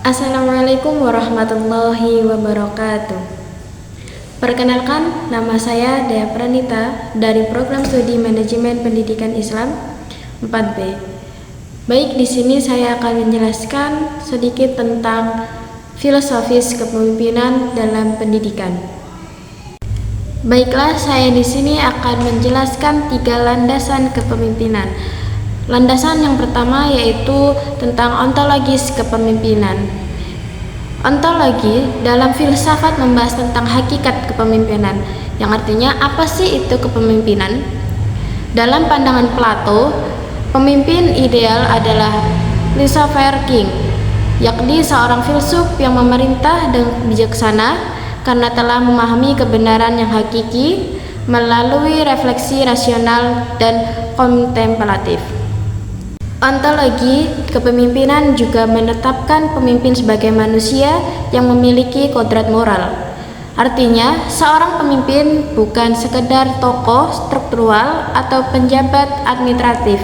Assalamualaikum warahmatullahi wabarakatuh. Perkenalkan, nama saya Dea Pranita dari Program Studi Manajemen Pendidikan Islam 4B. Baik, di sini saya akan menjelaskan sedikit tentang filosofis kepemimpinan dalam pendidikan. Baiklah, saya di sini akan menjelaskan 3 landasan kepemimpinan. Landasan yang pertama yaitu tentang ontologis kepemimpinan. Ontologi dalam filsafat membahas tentang hakikat kepemimpinan, yang artinya apa sih itu kepemimpinan? Dalam pandangan Plato, pemimpin ideal adalah laissez-faire king, yakni seorang filsuf yang memerintah dengan bijaksana karena telah memahami kebenaran yang hakiki melalui refleksi rasional dan kontemplatif. Ontologi kepemimpinan juga menetapkan pemimpin sebagai manusia yang memiliki kodrat moral. Artinya, seorang pemimpin bukan sekedar tokoh struktural atau penjabat administratif,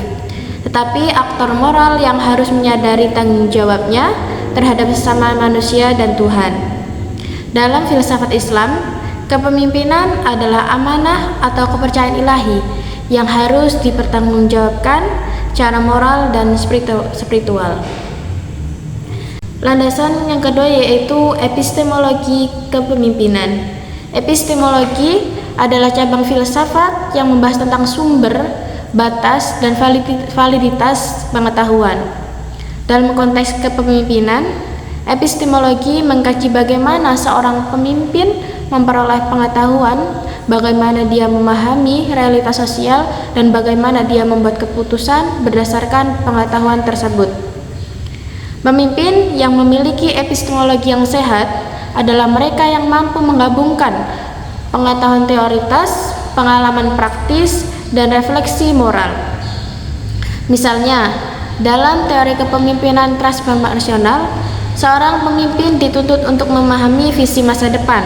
tetapi aktor moral yang harus menyadari tanggung jawabnya terhadap sesama manusia dan Tuhan. Dalam filsafat Islam, kepemimpinan adalah amanah atau kepercayaan ilahi yang harus dipertanggungjawabkan secara moral dan spiritual. Landasan yang kedua yaitu epistemologi kepemimpinan. Epistemologi adalah cabang filsafat yang membahas tentang sumber, batas, dan validitas pengetahuan. Dalam konteks kepemimpinan, epistemologi mengkaji bagaimana seorang pemimpin memperoleh pengetahuan, bagaimana dia memahami realitas sosial, dan bagaimana dia membuat keputusan berdasarkan pengetahuan tersebut. Pemimpin yang memiliki epistemologi yang sehat adalah mereka yang mampu menggabungkan pengetahuan teoritis, pengalaman praktis, dan refleksi moral. Misalnya, dalam teori kepemimpinan transformasional, seorang pemimpin dituntut untuk memahami visi masa depan,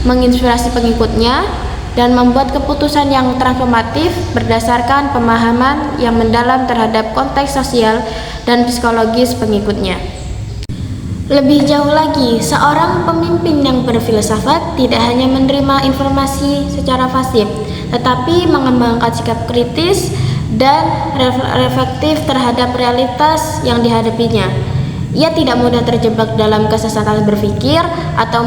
menginspirasi pengikutnya, dan membuat keputusan yang transformatif berdasarkan pemahaman yang mendalam terhadap konteks sosial dan psikologis pengikutnya. Lebih jauh lagi, seorang pemimpin yang berfilsafat tidak hanya menerima informasi secara pasif, tetapi mengembangkan sikap kritis dan reflektif terhadap realitas yang dihadapinya. Ia tidak mudah terjebak dalam kesesatan berpikir atau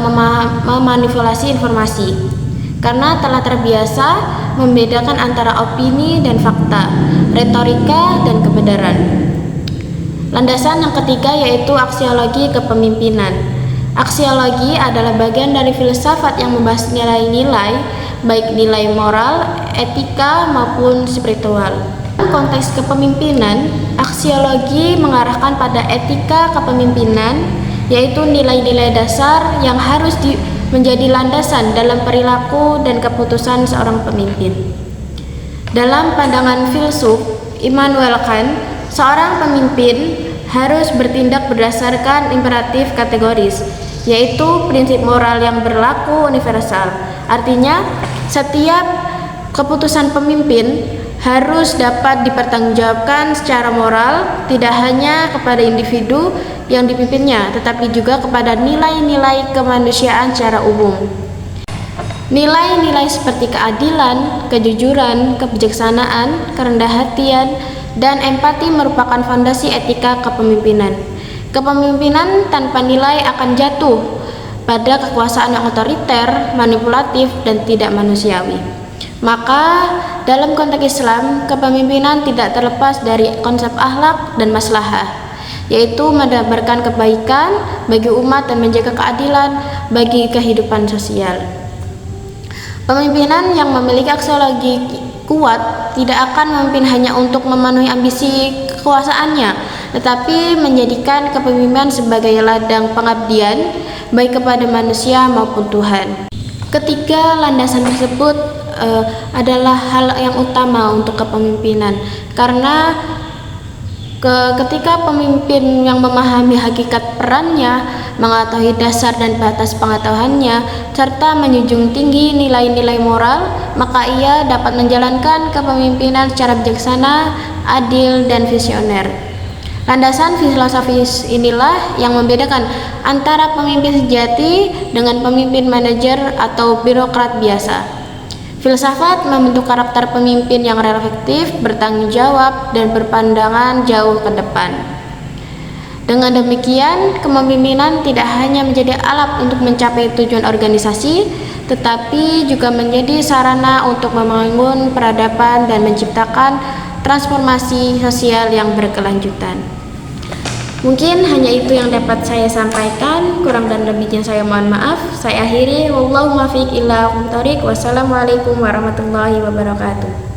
memanipulasi informasi, karena telah terbiasa membedakan antara opini dan fakta, retorika dan kebenaran. Landasan yang ketiga yaitu aksiologi kepemimpinan. Aksiologi adalah bagian dari filsafat yang membahas nilai-nilai, baik nilai moral, etika maupun spiritual. Dalam konteks kepemimpinan, aksiologi mengarahkan pada etika kepemimpinan, yaitu nilai-nilai dasar yang harus menjadi landasan dalam perilaku dan keputusan seorang pemimpin. Dalam pandangan filsuf Immanuel Kant, seorang pemimpin harus bertindak berdasarkan imperatif kategoris, yaitu prinsip moral yang berlaku universal. Artinya, setiap keputusan pemimpin harus dapat dipertanggungjawabkan secara moral, tidak hanya kepada individu yang dipimpinnya, tetapi juga kepada nilai-nilai kemanusiaan secara umum. Nilai-nilai seperti keadilan, kejujuran, kebijaksanaan, kerendahan hatian, dan empati merupakan fondasi etika kepemimpinan. Kepemimpinan tanpa nilai akan jatuh pada kekuasaan yang otoriter, manipulatif, dan tidak manusiawi. Maka, dalam konteks Islam, kepemimpinan tidak terlepas dari konsep akhlak dan maslahah, yaitu menebarkan kebaikan bagi umat dan menjaga keadilan bagi kehidupan sosial. Pemimpinan yang memiliki aksiologi kuat tidak akan memimpin hanya untuk memenuhi ambisi kekuasaannya, tetapi menjadikan kepemimpinan sebagai ladang pengabdian baik kepada manusia maupun Tuhan. Ketiga landasan tersebut adalah hal yang utama untuk kepemimpinan, karena ketika pemimpin yang memahami hakikat perannya, mengetahui dasar dan batas pengetahuannya, serta menjunjung tinggi nilai-nilai moral, maka ia dapat menjalankan kepemimpinan secara bijaksana, adil, dan visioner. Landasan filosofis inilah yang membedakan antara pemimpin sejati dengan pemimpin manajer atau birokrat biasa. Filsafat membentuk karakter pemimpin yang reflektif, bertanggung jawab, dan berpandangan jauh ke depan. Dengan demikian, kepemimpinan tidak hanya menjadi alat untuk mencapai tujuan organisasi, tetapi juga menjadi sarana untuk membangun peradaban dan menciptakan transformasi sosial yang berkelanjutan. Mungkin hanya itu yang dapat saya sampaikan, kurang dan lebihnya saya mohon maaf. Saya akhiri, wallahu muwaffiq ila aqwamit thoriq. Wassalamualaikum warahmatullahi wabarakatuh.